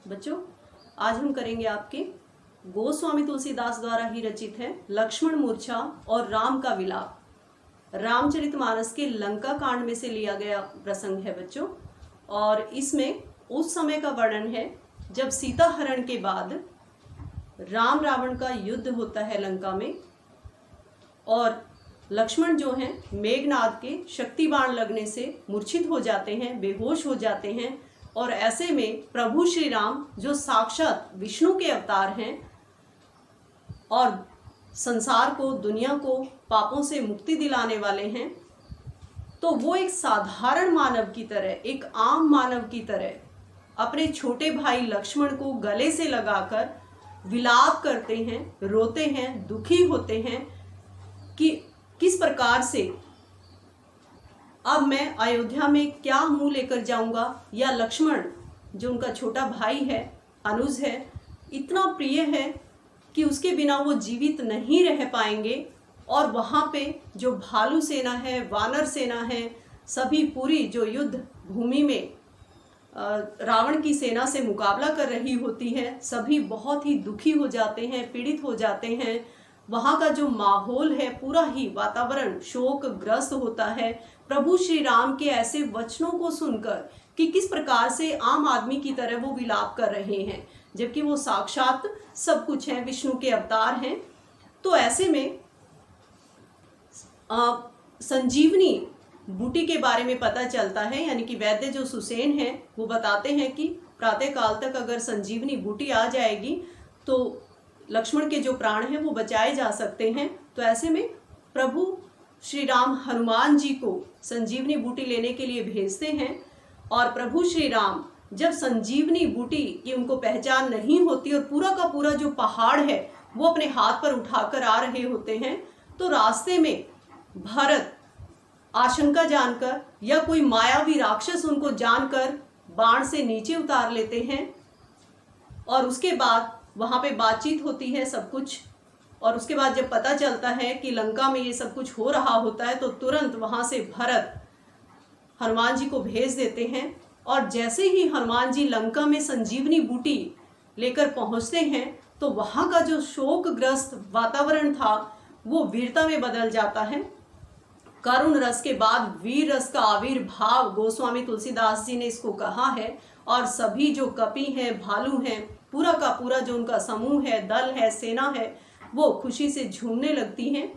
बच्चों, आज हम करेंगे आपके गोस्वामी तुलसीदास द्वारा ही रचित है लक्ष्मण मूर्छा और राम का विलाप। रामचरितमानस के लंका कांड में से लिया गया प्रसंग है बच्चों। और इसमें उस समय का वर्णन है जब सीता हरण के बाद राम रावण का युद्ध होता है लंका में, और लक्ष्मण जो हैं मेघनाद के शक्ति बाण लगने से मूर्छित हो जाते हैं, बेहोश हो जाते हैं। और ऐसे में प्रभु श्री राम जो साक्षात विष्णु के अवतार हैं और संसार को, दुनिया को पापों से मुक्ति दिलाने वाले हैं, तो वो एक साधारण मानव की तरह, एक आम मानव की तरह अपने छोटे भाई लक्ष्मण को गले से लगाकर विलाप करते हैं, रोते हैं, दुखी होते हैं कि किस प्रकार से अब मैं अयोध्या में क्या मुंह लेकर जाऊंगा, या लक्ष्मण जो उनका छोटा भाई है, अनुज है, इतना प्रिय है कि उसके बिना वो जीवित नहीं रह पाएंगे। और वहाँ पे जो भालू सेना है, वानर सेना है, सभी पूरी जो युद्ध भूमि में रावण की सेना से मुकाबला कर रही होती है, सभी बहुत ही दुखी हो जाते हैं, पीड़ित हो जाते हैं। वहाँ का जो माहौल है, पूरा ही वातावरण शोकग्रस्त होता है प्रभु श्री राम के ऐसे वचनों को सुनकर कि किस प्रकार से आम आदमी की तरह वो विलाप कर रहे हैं, जबकि वो साक्षात सब कुछ है, विष्णु के अवतार हैं। तो ऐसे में संजीवनी बूटी के बारे में पता चलता है, यानी कि वैद्य जो सुसेन हैं वो बताते हैं कि प्रातः काल तक अगर संजीवनी बूटी आ जाएगी तो लक्ष्मण के जो प्राण हैं वो बचाए जा सकते हैं। तो ऐसे में प्रभु श्री राम हनुमान जी को संजीवनी बूटी लेने के लिए भेजते हैं। और प्रभु श्री राम जब संजीवनी बूटी की उनको पहचान नहीं होती और पूरा का पूरा जो पहाड़ है वो अपने हाथ पर उठाकर आ रहे होते हैं, तो रास्ते में भरत आशंका जानकर या कोई मायावी राक्षस उनको जानकर बाण से नीचे उतार लेते हैं। और उसके बाद वहाँ पे बातचीत होती है सब कुछ। और उसके बाद जब पता चलता है कि लंका में ये सब कुछ हो रहा होता है, तो तुरंत वहाँ से भरत हनुमान जी को भेज देते हैं। और जैसे ही हनुमान जी लंका में संजीवनी बूटी लेकर पहुँचते हैं, तो वहाँ का जो शोकग्रस्त वातावरण था वो वीरता में बदल जाता है। करुण रस के बाद वीर रस का आविर्भाव गोस्वामी तुलसीदास जी ने इसको कहा है। और सभी जो कपि हैं, भालू हैं, पूरा का पूरा जो उनका समूह है, दल है, सेना है, वो खुशी से झूमने लगती हैं।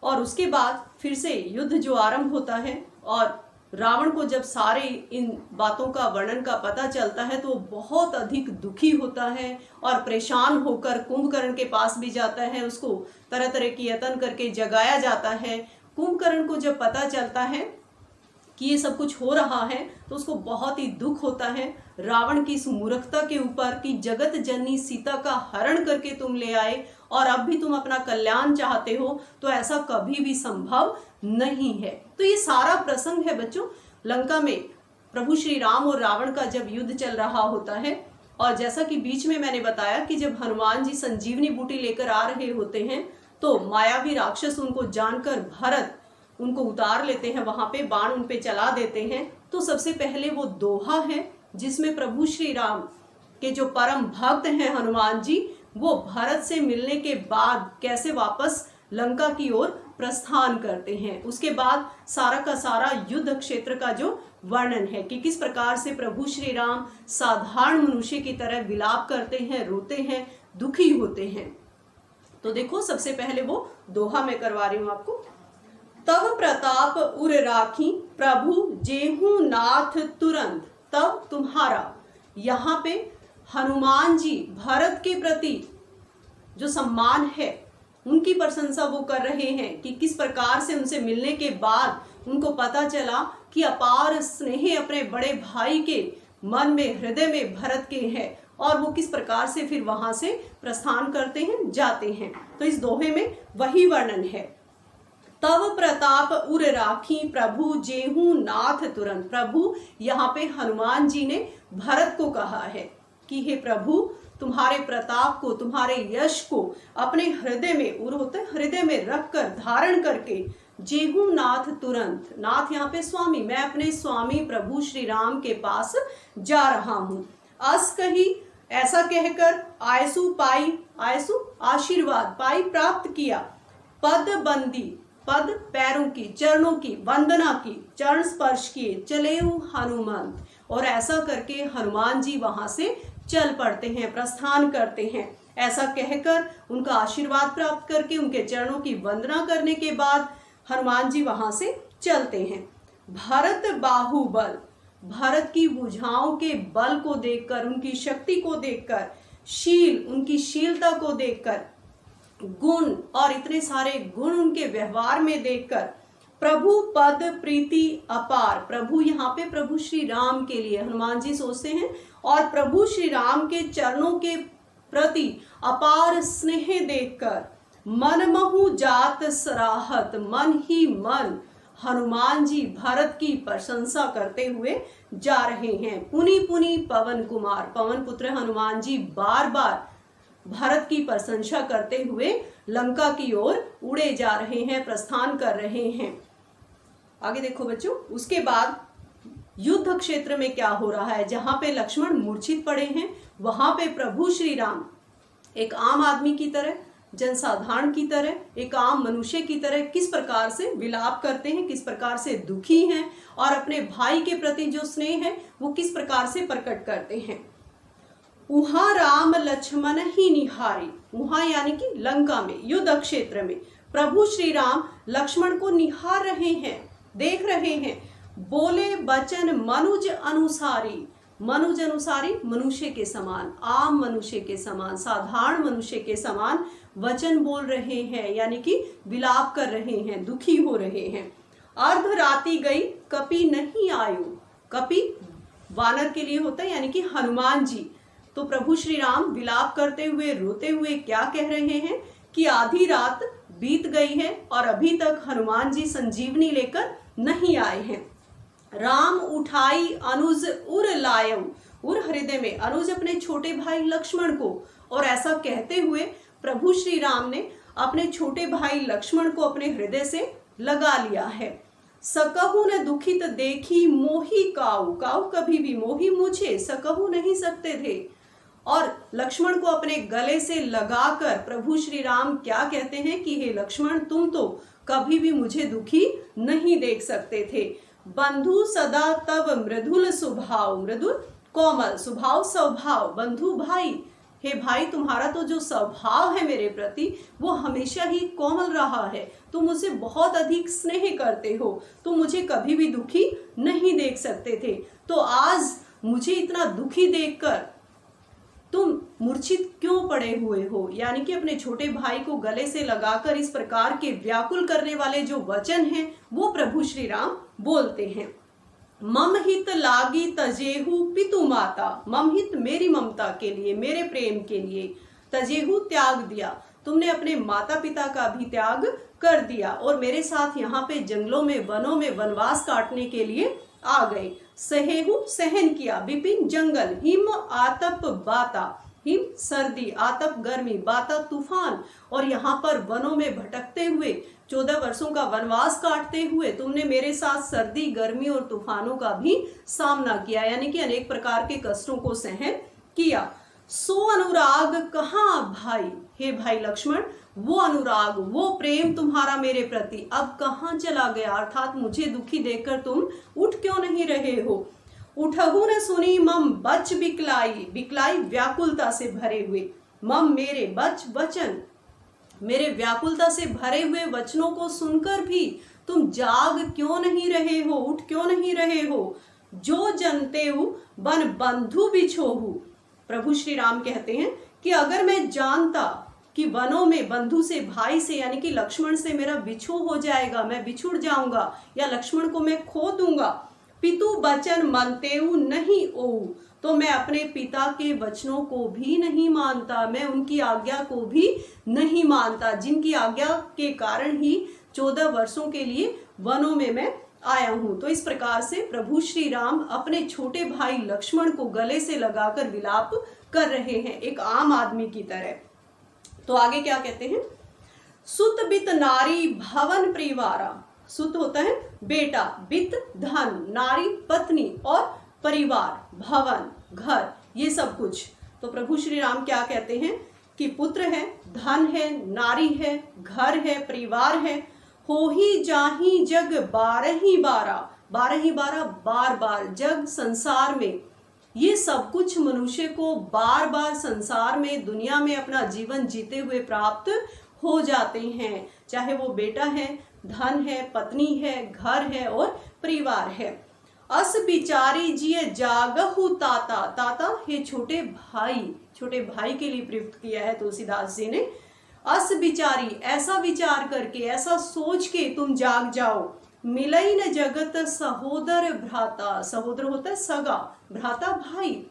और उसके बाद फिर से युद्ध जो आरंभ होता है, और रावण को जब सारे इन बातों का वर्णन का पता चलता है तो वो बहुत अधिक दुखी होता है और परेशान होकर कुंभकर्ण के पास भी जाता है। उसको तरह तरह की यत्न करके जगाया जाता है। कुंभकर्ण को जब पता चलता है कि ये सब कुछ हो रहा है तो उसको बहुत ही दुख होता है रावण की इस मूर्खता के ऊपर कि जगत जननी सीता का हरण करके तुम ले आए और अब भी तुम अपना कल्याण चाहते हो, तो ऐसा कभी भी संभव नहीं है। तो ये सारा प्रसंग है बच्चों लंका में प्रभु श्री राम और रावण का जब युद्ध चल रहा होता है। और जैसा कि बीच में मैंने बताया कि जब हनुमान जी संजीवनी बूटी लेकर आ रहे होते हैं तो मायावी राक्षस उनको जानकर भरत उनको उतार लेते हैं, वहां पे बाण उन पे चला देते हैं। तो सबसे पहले वो दोहा है जिसमें प्रभु श्री राम के जो परम भक्त हैं हनुमान जी, वो भरत से मिलने के बाद कैसे वापस लंका की ओर प्रस्थान करते हैं। उसके बाद सारा का सारा युद्ध क्षेत्र का जो वर्णन है कि किस प्रकार से प्रभु श्री राम साधारण मनुष्य की तरह विलाप करते हैं, रोते हैं, दुखी होते हैं। तो देखो सबसे पहले वो दोहा मैं करवा रही हूं आपको। तब प्रताप उर राखी प्रभु जेहू नाथ तुरंत। तब तुम्हारा, यहाँ पे हनुमान जी भरत के प्रति जो सम्मान है उनकी प्रशंसा वो कर रहे हैं कि किस प्रकार से उनसे मिलने के बाद उनको पता चला कि अपार स्नेह अपने बड़े भाई के मन में, हृदय में भरत के हैं, और वो किस प्रकार से फिर वहां से प्रस्थान करते हैं, जाते हैं। तो इस दोहे में वही वर्णन है। तब प्रताप उर राखी प्रभु जेहू नाथ तुरंत। प्रभु यहाँ पे हनुमान जी ने भरत को कहा है कि हे प्रभु, तुम्हारे प्रताप को, तुम्हारे यश को अपने हृदय में, उर होते हृदय में रखकर, धारण करके, जेहू नाथ तुरंत। नाथ यहाँ पे स्वामी, मैं अपने स्वामी प्रभु श्री राम के पास जा रहा हूँ। अस कही, ऐसा कहकर, आयसु पाई, आयसु आशीर्वाद, पाई प्राप्त किया, पद बंदी, पद पैरों की, चरणों की, वंदना की, चरण स्पर्श किए, चलेऊ हनुमंत, और ऐसा करके हनुमान जी वहां से चल पड़ते हैं, प्रस्थान करते हैं। ऐसा कहकर उनका आशीर्वाद प्राप्त करके उनके चरणों की वंदना करने के बाद हनुमान जी वहां से चलते हैं। भरत बाहुबल, भरत की भुजाओं के बल को देखकर, उनकी शक्ति को देखकर, शील, उनकी शीलता को देखकर, गुण और इतने सारे गुण उनके व्यवहार में देखकर, प्रभु पद प्रीति अपार, प्रभु यहाँ पे प्रभु श्री राम के लिए हनुमान जी सोचते हैं, और प्रभु श्री राम के चरणों के प्रति अपार स्नेह देखकर, मनमहु जात सराहत, मन ही मन हनुमान जी भरत की प्रशंसा करते हुए जा रहे हैं। पुनि पुनि पवन कुमार, पवन पुत्र हनुमान जी बार बार भारत की प्रशंसा करते हुए लंका की ओर उड़े जा रहे हैं, प्रस्थान कर रहे हैं। आगे देखो बच्चों, उसके बाद युद्ध क्षेत्र में क्या हो रहा है, जहां पे लक्ष्मण मूर्छित पड़े हैं, वहां पे प्रभु श्री राम एक आम आदमी की तरह, जनसाधारण की तरह, एक आम मनुष्य की तरह किस प्रकार से विलाप करते हैं, किस प्रकार से दुखी हैं, और अपने भाई के प्रति जो स्नेह है वो किस प्रकार से प्रकट करते हैं। उहा राम लक्ष्मण ही निहारी, उहा यानी कि लंका में, युद्ध क्षेत्र में प्रभु श्री राम लक्ष्मण को निहार रहे हैं, देख रहे हैं। बोले बचन मनुज अनुसारी, मनुज अनुसारी मनुष्य के समान, आम मनुष्य के समान, साधारण मनुष्य के समान वचन बोल रहे हैं, यानी कि विलाप कर रहे हैं, दुखी हो रहे हैं। अर्ध राति गई कपि नहीं आयो, कपि वानर के लिए होता है, यानी कि हनुमान जी। तो प्रभु श्री राम विलाप करते हुए, रोते हुए क्या कह रहे हैं कि आधी रात बीत गई है और अभी तक हनुमान जी संजीवनी लेकर नहीं आए हैं। राम उठाई अनुज उर लायऊ, उर हृदय में, अनुज अपने छोटे भाई लक्ष्मण को, और ऐसा कहते हुए प्रभु श्री राम ने अपने छोटे भाई लक्ष्मण को अपने हृदय से लगा लिया है। सकहु न दुखित देखी मोही काऊ, काऊ कभी भी, मोही मुझे, सकहु नहीं सकते थे। और लक्ष्मण को अपने गले से लगाकर प्रभु श्री राम क्या कहते हैं कि हे लक्ष्मण, तुम तो कभी भी मुझे दुखी नहीं देख सकते थे। बंधु सदा तब मृदुल स्वभाव, मृदुल कोमल स्वभाव, स्वभाव, बंधु भाई, हे भाई तुम्हारा तो जो स्वभाव है मेरे प्रति वो हमेशा ही कोमल रहा है, तुम मुझसे बहुत अधिक स्नेह करते हो, तुम मुझे कभी भी दुखी नहीं देख सकते थे। तो आज मुझे इतना दुखी देखकर तुम मूर्छित क्यों पड़े हुए हो, यानी कि अपने छोटे भाई को गले से लगाकर इस प्रकार के व्याकुल करने वाले जो वचन हैं वो प्रभु श्री राम बोलते हैं। मम हित लागी तजेहु पितु माता, मम हित मेरी ममता के लिए, मेरे प्रेम के लिए, तजेहु त्याग दिया, तुमने अपने माता पिता का भी त्याग कर दिया और मेरे साथ यहाँ पे जंगलों में, वनों में वनवास काटने के लिए आ गए। सहेहु सहन किया, विपिन जंगल, हिम आतप बाता, हिम सर्दी, आतप गर्मी, बाता तूफान, और यहाँ पर वनों में भटकते हुए 14 वर्षों का वनवास काटते हुए तुमने मेरे साथ सर्दी, गर्मी और तूफानों का भी सामना किया, यानी कि अनेक प्रकार के कष्टों को सहन किया। सो अनुराग कहाँ भाई, हे भाई लक्ष्मण, वो अनुराग, वो प्रेम तुम्हारा मेरे प्रति अब कहाँ चला गया, अर्थात मुझे दुखी देखकर तुम उठ क्यों नहीं रहे हो। उठहु न सुनी मम बच बिकलाई, बिकलाई व्याकुलता से भरे हुए, मम मेरे, बच वचन, मेरे व्याकुलता से भरे हुए वचनों को सुनकर भी तुम जाग क्यों नहीं रहे हो, उठ क्यों नहीं रहे हो। जो जनते हो बन बंधु बिछोहु, प्रभु श्री राम कहते हैं कि अगर मैं जानता कि वनों में बंधु से, भाई से यानी कि लक्ष्मण से मेरा बिछो हो जाएगा, मैं बिछुड़ जाऊंगा या लक्ष्मण को मैं खो दूंगा, पितु बचन मनतेऊ नहीं ओऊ, तो मैं अपने पिता के वचनों को भी नहीं मानता, मैं उनकी आज्ञा को भी नहीं मानता, जिनकी आज्ञा के कारण ही 14 वर्षों के लिए वनों में मैं आया हूं। तो इस प्रकार से प्रभु श्री राम अपने छोटे भाई लक्ष्मण को गले से लगाकर विलाप कर रहे हैं, एक आम आदमी की तरह। तो आगे क्या कहते हैं, सुत बित नारी भवन परिवारा, सुत होता है बेटा, बित धन, नारी पत्नी और परिवार भवन घर, ये सब कुछ। तो प्रभु श्री राम क्या कहते हैं कि पुत्र है, धन है, नारी है, घर है, परिवार है, हो ही जाही जग 12 बार बार जग संसार में, ये सब कुछ मनुष्य को बार बार संसार में, दुनिया में अपना जीवन जीते हुए प्राप्त हो जाते हैं। चाहे वो बेटा है, धन है, पत्नी है, घर है और परिवार है। अस बिचारी जिये जागहु ताता, ताता ये छोटे भाई के लिए प्रयुक्त किया है तुलसीदास जी ने। अस बिचारी, ऐसा विचार करके, ऐसा सोच के तुम जाग जाओ। मिलई न जगत सहोदर भ्राता, सहोदर होता है सगा, भ्राता भाई,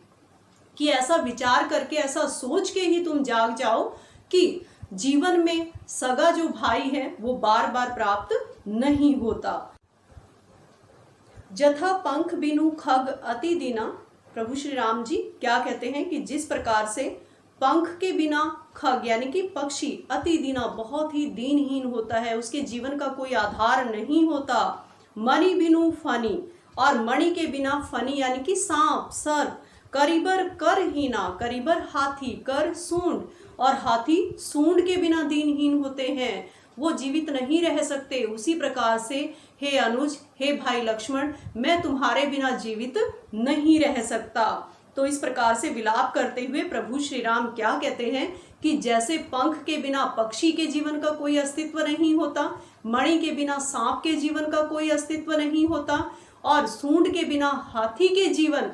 कि ऐसा विचार करके, ऐसा सोच के ही तुम जाग जाओ कि जीवन में सगा जो भाई है वो बार बार प्राप्त नहीं होता। जथा पंख बिनु खग अति दीना, प्रभु श्री राम जी क्या कहते हैं कि जिस प्रकार से पंख के बिना खग यानी कि पक्षी अति दीना बहुत ही दीनहीन होता है, उसके जीवन का कोई आधार नहीं होता। मणि बिनु फनी, और मणि के बिना फनी यानी कि सांप, सर्प, करीबर कर हीना, करीबर हाथी, कर सूंड, और हाथी सूंड के बिना दीनहीन होते हैं, वो जीवित नहीं रह सकते। उसी प्रकार से हे अनुज, हे भाई लक्ष्मण, मैं तुम्हारे बिना जीवित नहीं रह सकता। तो इस प्रकार से विलाप करते हुए प्रभु श्री राम क्या कहते हैं कि जैसे पंख के बिना पक्षी के जीवन का कोई अस्तित्व नहीं होता, मणि के बिना सांप के जीवन का कोई अस्तित्व नहीं होता, और सूंड के बिना हाथी के जीवन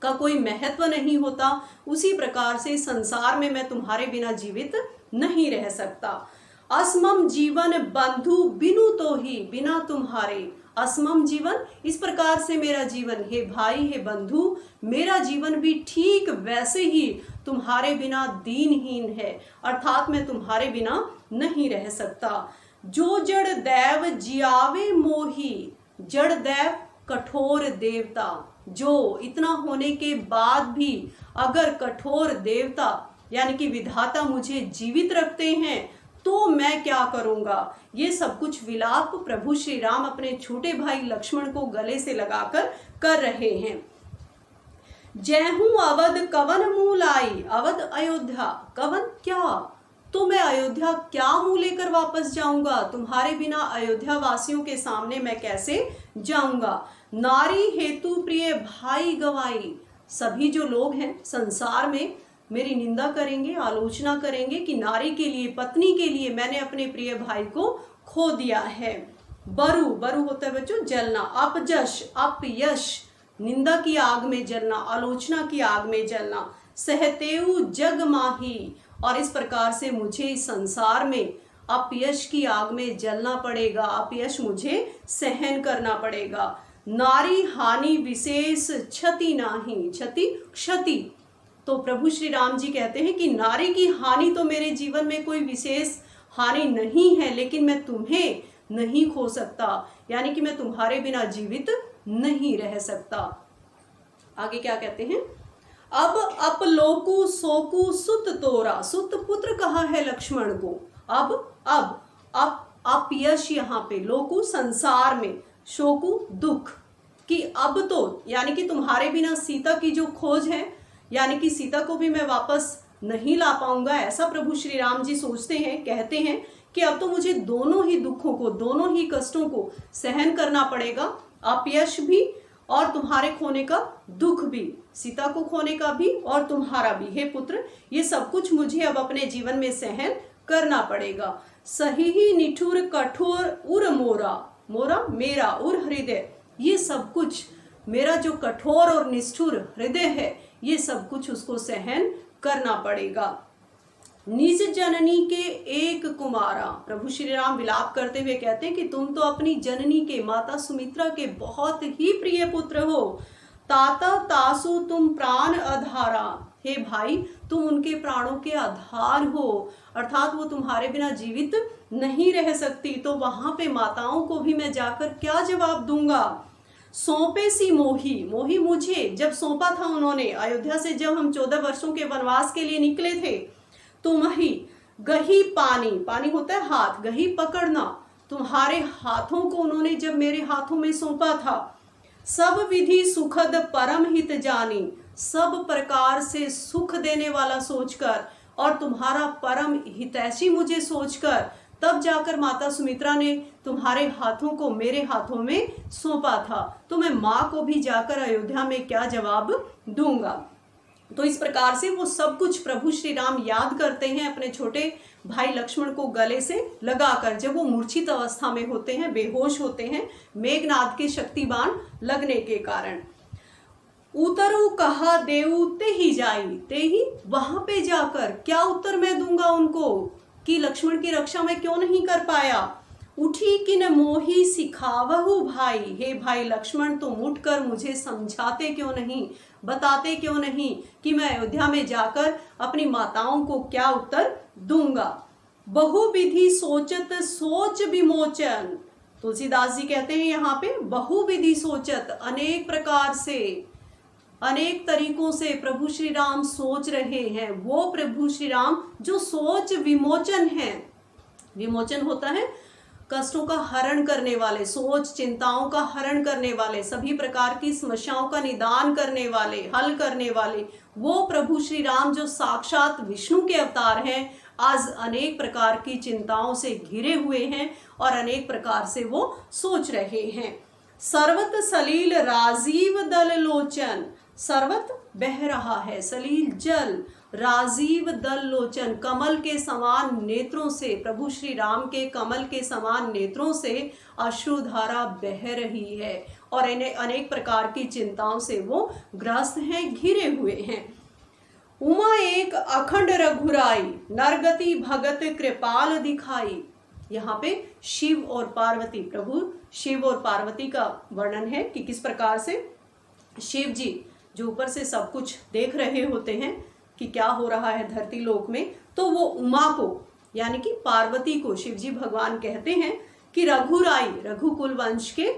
का कोई महत्व नहीं होता, उसी प्रकार से संसार में मैं तुम्हारे बिना जीवित नहीं रह सकता। असमम जीवन बंधु बिनु तो ही, बिना तुम्हारे, असमम जीवन, इस प्रकार से मेरा जीवन, हे भाई, हे बंधु, मेरा जीवन भी ठीक वैसे ही तुम्हारे बिना दीनहीन है, अर्थात मैं तुम्हारे बिना नहीं रह सकता। जो जड़ दैव जियावे मोही, जड़ दैव कठोर देवता, जो इतना होने के बाद भी अगर कठोर देवता यानी कि विधाता मुझे जीवित रखते हैं तो मैं क्या करूंगा। ये सब कुछ विलाप प्रभु श्री राम अपने छोटे भाई लक्ष्मण को गले से लगाकर कर रहे हैं। जयहू अवध कवन मुँह लाई, अवध अयोध्या, कवन क्या, तो मैं अयोध्या क्या मुँह लेकर वापस जाऊंगा, तुम्हारे बिना अयोध्या वासियों के सामने मैं कैसे जाऊंगा। नारी हेतु प्रिय भाई गवाई, सभी जो लोग हैं संसार में मेरी निंदा करेंगे, आलोचना करेंगे कि नारी के लिए, पत्नी के लिए मैंने अपने प्रिय भाई को खो दिया है। बरु, बरु होता है बच्चों जलना, अपजश, अपयश, निंदा की आग में जलना, आलोचना की आग में जलना। सहतेउ जग माही, और इस प्रकार से मुझे इस संसार में अपयश की आग में जलना पड़ेगा, अपयश मुझे सहन करना पड़ेगा। नारी हानि विशेष क्षति नाही, क्षति क्षति, तो प्रभु श्री राम जी कहते हैं कि नारी की हानि तो मेरे जीवन में कोई विशेष हानि नहीं है, लेकिन मैं तुम्हें नहीं खो सकता, यानी कि मैं तुम्हारे बिना जीवित नहीं रह सकता। आगे क्या कहते हैं, अब अपलोकु सोकु सुत तोरा, सुत पुत्र कहा है लक्ष्मण को। अब अपयश यहाँ पे, लोकु संसार में, शोकु दुख, कि अब तो यानी कि तुम्हारे बिना सीता की जो खोज है, यानी कि सीता को भी मैं वापस नहीं ला पाऊंगा, ऐसा प्रभु श्री राम जी सोचते हैं, कहते हैं कि अब तो मुझे दोनों ही दुखों को, दोनों ही कष्टों को सहन करना पड़ेगा, अपयश भी और तुम्हारे खोने का दुख भी, सीता को खोने का भी और तुम्हारा भी, हे पुत्र, ये सब कुछ मुझे अब अपने जीवन में सहन करना पड़ेगा। सही ही निठुर कठोर उर मोरा, मोरा मेरा, उर हृदय, ये सब कुछ मेरा जो कठोर और निष्ठुर हृदय है, ये सब कुछ उसको सहन करना पड़ेगा। निज जननी के एक कुमारा, प्रभु श्री राम विलाप करते हुए कहते हैं कि तुम तो अपनी जननी के, माता सुमित्रा के बहुत ही प्रिय पुत्र हो। ताता तासु तुम प्राण आधारा, हे भाई तुम उनके प्राणों के आधार हो, अर्थात वो तुम्हारे बिना जीवित नहीं रह सकती, तो वहां पे माताओं को भी मैं जाकर क्या जवाब दूंगा। सौंपे सी मोही, मोही मुझे जब सौंपा था उन्होंने, अयोध्या से जब हम 14 वर्षों के वनवास के लिए निकले थे, तुम्ही गही पानी, पानी होता है हाथ, गही पकड़ना, तुम्हारे हाथों को उन्होंने जब मेरे हाथों में सौंपा था। सब विधि सुखद परम हित जानी, सब प्रकार से सुख देने वाला सोचकर और तुम्हारा परम हितैषी मुझे सोचकर तब जाकर माता सुमित्रा ने तुम्हारे हाथों को मेरे हाथों में सौंपा था। तो मैं माँ को भी जाकर अयोध्या में क्या जवाब दूंगा। तो इस प्रकार से वो सब कुछ प्रभु श्री राम याद करते हैं अपने छोटे भाई लक्ष्मण को गले से लगाकर, जब वो मूर्छित अवस्था में होते हैं, बेहोश होते हैं मेघनाद के शक्तिबाण लगने के कारण। उतरु कहा देऊ ते ही जाई, ते ही वहां पे जाकर क्या उत्तर मैं दूंगा उनको कि लक्ष्मण की रक्षा मैं क्यों नहीं कर पाया। उठी कि न मोही सिखावहु भाई, हे भाई लक्ष्मण तुम उठकर मुझे समझाते क्यों नहीं, बताते क्यों नहीं कि मैं अयोध्या में जाकर अपनी माताओं को क्या उत्तर दूंगा। बहुविधि सोचत सोच विमोचन, तुलसीदास जी कहते हैं यहाँ पे बहुविधि सोचत, अनेक प्रकार से अनेक तरीकों से प्रभु श्री राम सोच रहे हैं। वो प्रभु श्री राम जो सोच विमोचन है, विमोचन होता है कष्टों का हरण करने वाले, सोच चिंताओं का हरण करने वाले, सभी प्रकार की समस्याओं का निदान करने वाले, हल करने वाले, वो प्रभु श्री राम जो साक्षात विष्णु के अवतार हैं, आज अनेक प्रकार की चिंताओं से घिरे हुए हैं और अनेक प्रकार से वो सोच रहे हैं। सर्वत सलील राजीव दल लोचन, सर्वत बह रहा है सलील जल, राजीव दल लोचन कमल के समान नेत्रों से, प्रभु श्री राम के कमल के समान नेत्रों से अश्रुधारा बह रही है और इन्हें अनेक प्रकार की चिंताओं से वो ग्रस्त हैं, घिरे हुए हैं। उमा एक अखंड रघुराई, नरगति भगत कृपाल दिखाई। यहाँ पे शिव और पार्वती, प्रभु शिव और पार्वती का वर्णन है कि किस प्रकार से शिव जी जो ऊपर से सब कुछ देख रहे होते हैं कि क्या हो रहा है धरती लोक में, तो वो उमा को यानी कि पार्वती को शिव जी भगवान कहते हैं कि रघुराई, रघुकुल वंश के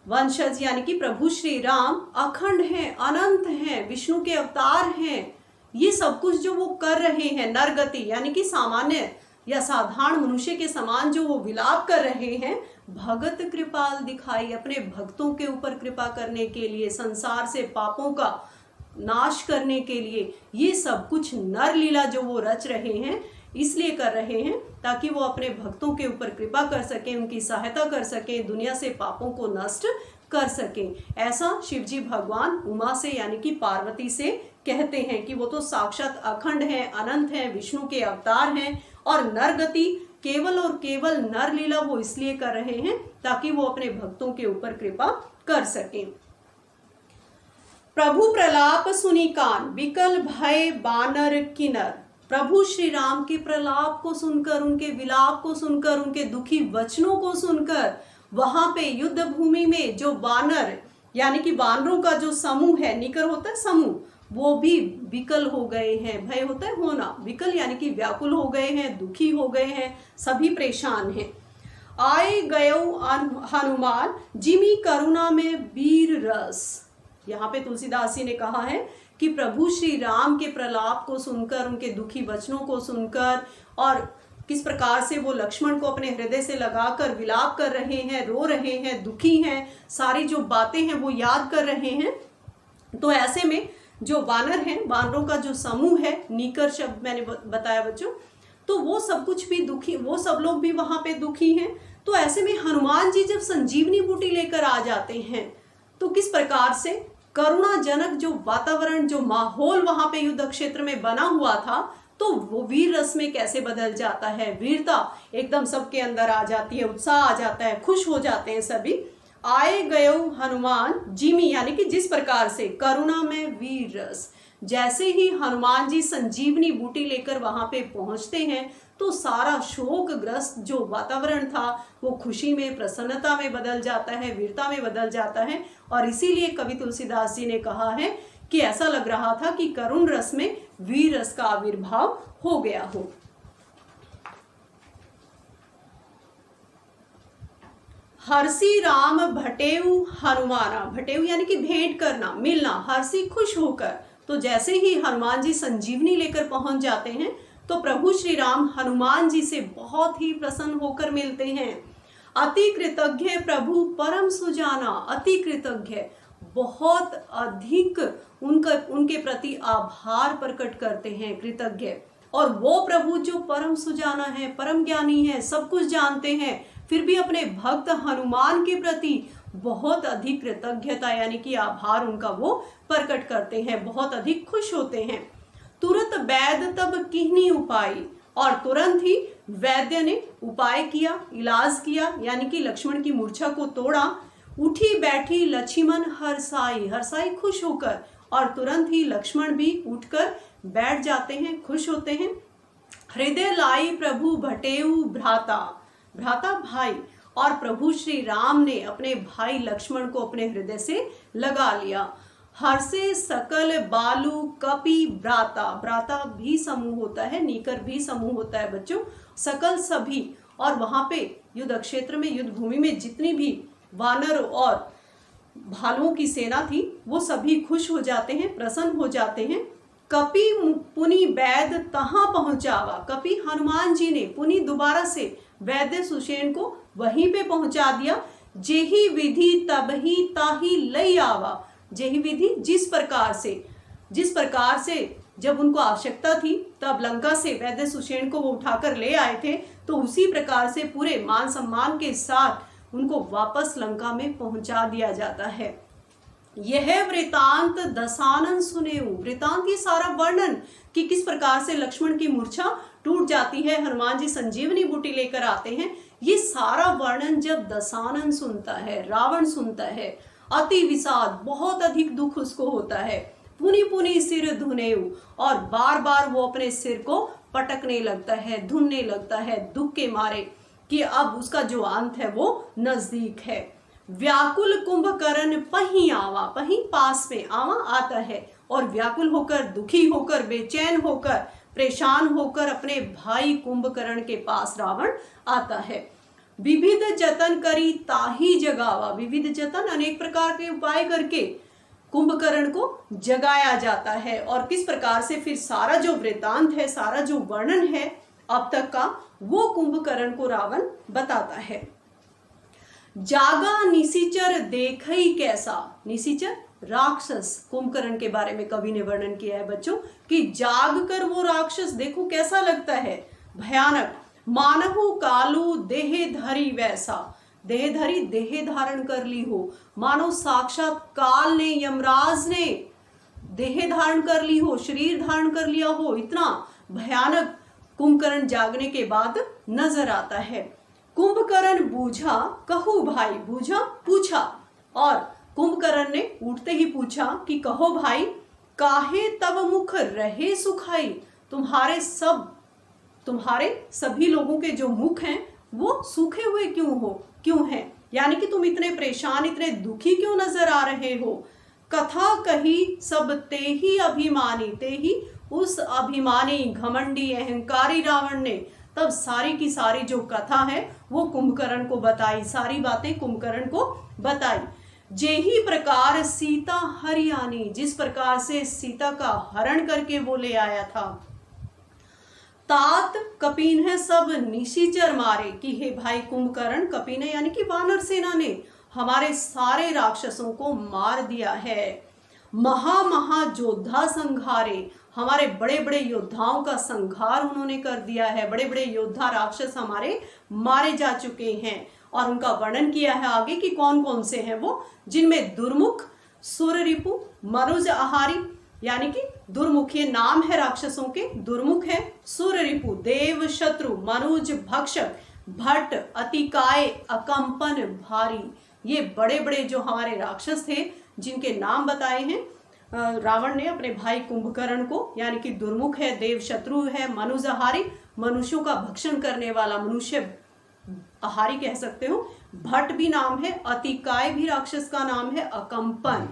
वंशज यानी कि प्रभु श्री राम अखंड हैं, अनंत हैं, विष्णु के अवतार हैं। ये सब कुछ जो वो कर रहे हैं, नरगति यानी कि सामान्य या साधारण मनुष्य के समान जो वो विलाप कर रहे हैं, भगत कृपाल दिखाई, अपने भक्तों के ऊपर कृपा करने के लिए, संसार से पापों का नाश करने के लिए, ये सब कुछ नर लीला जो वो रच रहे हैं इसलिए कर रहे हैं ताकि वो अपने भक्तों के ऊपर कृपा कर सकें, उनकी सहायता कर सकें, दुनिया से पापों को नष्ट कर सकें। ऐसा शिवजी भगवान उमा से यानी कि पार्वती से कहते हैं कि वो तो साक्षात अखंड हैं, अनंत हैं, विष्णु के अवतार हैं और नरगति केवल और केवल नर लीला वो इसलिए कर रहे हैं ताकि वो अपने भक्तों के ऊपर कृपा कर सकें। प्रभु प्रलाप सुनी कान, विकल भय बानर किन्नर। प्रभु श्री राम के प्रलाप को सुनकर, उनके विलाप को सुनकर, उनके दुखी वचनों को सुनकर वहां पे युद्ध भूमि में जो बानर यानी कि बानरों का जो समूह है, निकर होता है समूह, वो भी विकल हो गए हैं। भय होता है होना, विकल यानी कि व्याकुल हो गए हैं, दुखी हो गए हैं, सभी परेशान हैं। आए गयो हनुमान जिमी करुणा में वीर रस। यहाँ पे तुलसीदास जी ने कहा है कि प्रभु श्री राम के प्रलाप को सुनकर, उनके दुखी वचनों को सुनकर और किस प्रकार से वो लक्ष्मण को अपने हृदय से लगाकर विलाप कर रहे हैं, रो रहे हैं, दुखी हैं, सारी जो बातें हैं वो याद कर रहे हैं। तो ऐसे में जो वानर हैं, वानरों का जो समूह है, नीकर शब्द मैंने बताया बच्चों, तो वो सब कुछ भी दुखी, वो सब लोग भी वहां पे दुखी हैं। तो ऐसे में हनुमान जी जब संजीवनी बूटी लेकर आ जाते हैं तो किस प्रकार से करुणाजनक जो वातावरण, जो माहौल वहां पे युद्ध क्षेत्र में बना हुआ था, तो वो वीर रस में कैसे बदल जाता है, वीरता एकदम सबके अंदर आ जाती है, उत्साह आ जाता है, खुश हो जाते हैं सभी। आए गयो हनुमान जिमी यानी कि जिस प्रकार से करुणा में वीर रस, जैसे ही हनुमान जी संजीवनी बूटी लेकर वहां पे पहुंचते हैं तो सारा शोकग्रस्त जो वातावरण था वो खुशी में, प्रसन्नता में बदल जाता है, वीरता में बदल जाता है। और इसीलिए कवि तुलसीदास जी ने कहा है कि ऐसा लग रहा था कि करुण रस में वीर रस का आविर्भाव हो गया हो। हर्षी राम भटेऊ हनुमाना, भटेऊ यानी कि भेंट करना, मिलना, हर्षी खुश होकर। तो जैसे ही हनुमान जी संजीवनी लेकर पहुंच जाते हैं तो प्रभु श्री राम हनुमान जी से बहुत ही प्रसन्न होकर मिलते हैं। अति कृतज्ञ प्रभु परम सुजाना, अति कृतज्ञ, बहुत अधिक उनके उनके प्रति आभार प्रकट करते हैं, कृतज्ञ। और वो प्रभु जो परम सुजाना है, परम ज्ञानी है, सब कुछ जानते हैं, फिर भी अपने भक्त हनुमान के प्रति बहुत अधिक कृतज्ञता यानी कि आभार उनका वो प्रकट करते हैं, बहुत अधिक खुश होते हैं। तुरंत वैद्य तब किन्हीं उपाय, और तुरंत ही वैद्य ने उपाय किया, इलाज किया, यानी कि लक्ष्मण की मूर्छा को तोड़ा। उठी बैठी लक्ष्मण हर्षाई, हर्षाई खुश होकर, और तुरंत ही लक्ष्मण भी उठकर बैठ जाते हैं, खुश होते हैं। हृदय लाई प्रभु भटेऊ भ्राता, भ्राता भाई, और प्रभु श्री राम ने अपने भाई लक्ष्मण को अपने हृदय से लगा लिया। हर्षे सकल बालू कपि भ्राता, भ्राता भी समूह होता है, नीकर भी समूह होता है बच्चों, सकल सभी। और वहां पे युद्ध क्षेत्र में, युद्ध भूमि में जितनी भी वानर और भालुओं की सेना थी वो सभी खुश हो जाते हैं, प्रसन्न हो जाते हैं। कपि पुनि वैद्य तहां पहुंचावा, कपि हनुमान जी ने पुनि दोबारा से वैद्य सुषेण को वहीं पे पहुंचा दिया। जेहि विधि तबहि ताहि लई आवा, जेहि विधि जिस प्रकार से जब उनको आवश्यकता थी तब लंका से वैद्य सुषेण को वो उठाकर ले आए थे, तो उसी प्रकार से पूरे मान सम्मान के साथ उनको वापस लंका में पहुंचा दिया जाता है। यह वृतांत दशानन सुनेऊ, वृतांत ये सारा वर्णन कि किस प्रकार से लक्ष्मण की मूर्छा टूट जाती है, हनुमान जी संजीवनी बूटी लेकर आते हैं, ये सारा वर्णन जब दशानन सुनता है, रावण सुनता है, अति विषाद, बहुत अधिक दुख उसको होता है। पुनि पुनि सिर धुनेऊ, और बार बार वो अपने सिर को पटकने लगता है, धुनने लगता है दुख के मारे कि अब उसका जो अंत है वो नजदीक है। व्याकुल कुंभकर्ण पही आवा, पही पास में, आवा आता है, और व्याकुल होकर, दुखी होकर, बेचैन होकर, परेशान होकर अपने भाई कुंभकर्ण के पास रावण आता है। विविध जतन करी ताही जगावा, विविध जतन अनेक प्रकार के उपाय करके कुंभकर्ण को जगाया जाता है। और किस प्रकार से फिर सारा जो वृतांत है, सारा जो वर्णन है अब तक का, वो कुंभकर्ण को रावण बताता है। जागा निशिचर देखई कैसा, निशिचर राक्षस, कुंभकर्ण के बारे में कवि ने वर्णन किया है बच्चों कि जाग कर वो राक्षस देखो कैसा लगता है, भयानक। मानहु कालू देह धरी वैसा, देह धरी, देह धारण कर ली हो, मानो साक्षात काल ने, यमराज ने देह धारण कर ली हो, शरीर धारण कर लिया हो, इतना भयानक कुंभकर्ण जागने के बाद नजर आता है। कुंभकर्ण बूझा कहू भाई, बूझा पूछा, और कुंभकर्ण ने उठते ही पूछा कि कहो भाई, काहे तब मुख रहे सुखाई, तुम्हारे सभी लोगों के जो मुख हैं वो सूखे हुए क्यों हैं, यानी कि तुम इतने परेशान, इतने दुखी क्यों नजर आ रहे हो। कथा कही सब ते ही अभिमानी, ते ही उस अभिमानी, घमंडी, अहंकारी रावण ने तब सारी की सारी जो कथा है वो कुंभकर्ण को बताई, सारी बातें कुंभकर्ण को बताई। जेही प्रकार सीता हरियाणी, जिस प्रकार से सीता का हरण करके वो ले आया था। तात कपीन है सब निशिचर मारे, कि हे भाई कुंभकर्ण, कपीन है यानी कि वानर सेना ने हमारे सारे राक्षसों को मार दिया है। महा योद्धा संघारे, हमारे बड़े बड़े योद्धाओं का संघार उन्होंने कर दिया है, बड़े बड़े योद्धा राक्षस हमारे मारे जा चुके हैं। और उनका वर्णन किया है आगे कि कौन कौन से हैं वो, जिनमें दुर्मुख, सुररिपु, मनुज आहारी, यानी कि दुर्मुख ये नाम है राक्षसों के, दुर्मुख है, सुररिपु देव शत्रु, मनुज भक्षक, भट्ट, अतिकाय, अकंपन भारी, ये बड़े बड़े जो हमारे राक्षस थे जिनके नाम बताए हैं रावण ने अपने भाई कुंभकर्ण को, यानी कि दुर्मुख है, देव शत्रु है, मनुजहारी, मनुष्यों का भक्षण करने वाला, मनुष्य आहारी कह सकते हो, भट्ट भी नाम है, अतिकाय भी राक्षस का नाम है, अकंपन।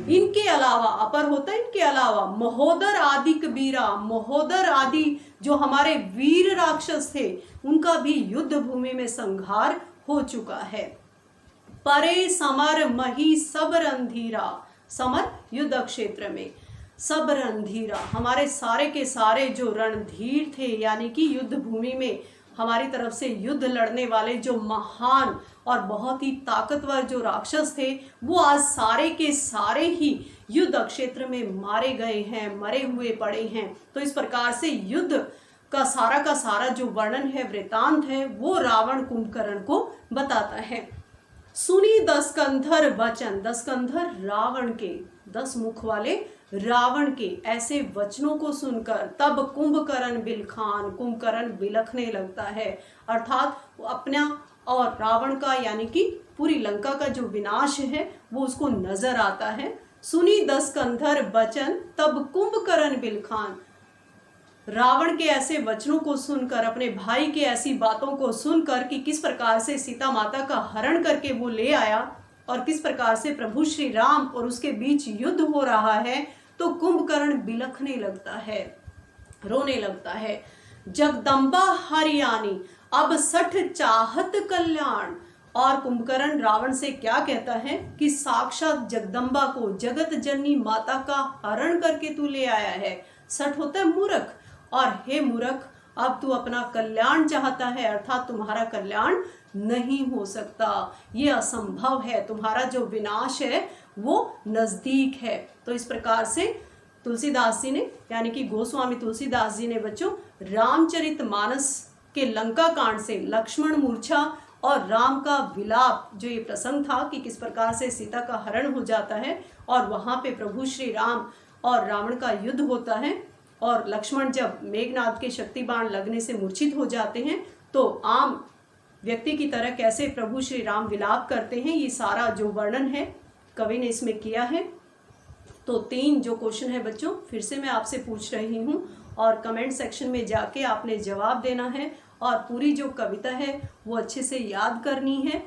इनके अलावा, अपर होता है इनके अलावा, महोदर आदि कबीरा, महोदर आदि जो हमारे वीर राक्षस थे उनका भी युद्ध भूमि में संहार हो चुका है। परे समर मही सब रणधीरा, समर युद्ध क्षेत्र में, सब रणधीरा हमारे सारे के सारे जो रणधीर थे, यानी कि युद्ध भूमि में हमारी तरफ से युद्ध लड़ने वाले जो महान और बहुत ही ताकतवर जो राक्षस थे, वो आज सारे के सारे ही युद्ध क्षेत्र में मारे गए हैं, मरे हुए पड़े हैं। तो इस प्रकार से युद्ध का सारा जो वर्णन है, वृतांत है, वो रावण कुंभकर्ण को बताता है। सुनी दसकंधर वचन, दसकंधर रावण के, 10 मुख वाले रावण के ऐसे वचनों को सुनकर तब कुंभकर्ण बिलखान, कुंभकर्ण बिलखने लगता है। अर्थात वो अपना और रावण का यानी कि पूरी लंका का जो विनाश है वो उसको नजर आता है। सुनी दसकंधर वचन तब कुंभकर्ण बिलखान, रावण के ऐसे वचनों को सुनकर, अपने भाई के ऐसी बातों को सुनकर कि किस प्रकार से सीता माता का हरण करके वो ले आया और किस प्रकार से प्रभु श्री राम और उसके बीच युद्ध हो रहा है, तो कुंभकर्ण बिलखने लगता है, रोने लगता है। जगदम्बा हरियाणी अब सठ चाहत कल्याण, और कुंभकर्ण रावण से क्या कहता है कि साक्षात जगदम्बा को, जगत जननी माता का हरण करके तू ले आया है। सठ होता है मूर्ख, और हे मूर्ख, अब तू अपना कल्याण चाहता है, अर्थात तुम्हारा कल्याण नहीं हो सकता, ये असंभव है, तुम्हारा जो विनाश है वो नजदीक है। तो इस प्रकार से तुलसीदास जी ने यानी कि गोस्वामी तुलसीदास जी ने बच्चों रामचरितमानस के लंका कांड से लक्ष्मण मूर्छा और राम का विलाप, जो ये प्रसंग था कि किस प्रकार से सीता का हरण हो जाता है और वहां पे प्रभु श्री राम और रावण का युद्ध होता है, और लक्ष्मण जब मेघनाद के शक्ति बाण लगने से मूर्छित हो जाते हैं तो आम व्यक्ति की तरह कैसे प्रभु श्री राम विलाप करते हैं, ये सारा जो वर्णन है कवि ने इसमें किया है। तो 3 जो क्वेश्चन है बच्चों फिर से मैं आपसे पूछ रही हूँ, और कमेंट सेक्शन में जाके आपने जवाब देना है, और पूरी जो कविता है वो अच्छे से याद करनी है।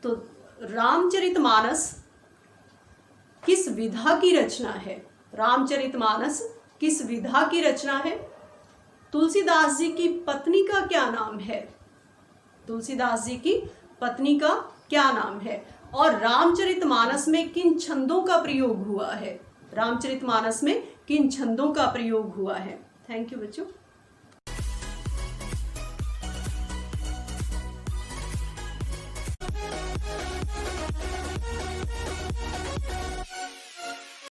तो रामचरितमानस किस विधा की रचना है? रामचरितमानस किस विधा की रचना है? तुलसीदास जी की पत्नी का क्या नाम है? तुलसीदास जी की पत्नी का क्या नाम है? और रामचरितमानस में किन छंदों का प्रयोग हुआ है? रामचरितमानस में किन छंदों का प्रयोग हुआ है? थैंक यू बच्चों।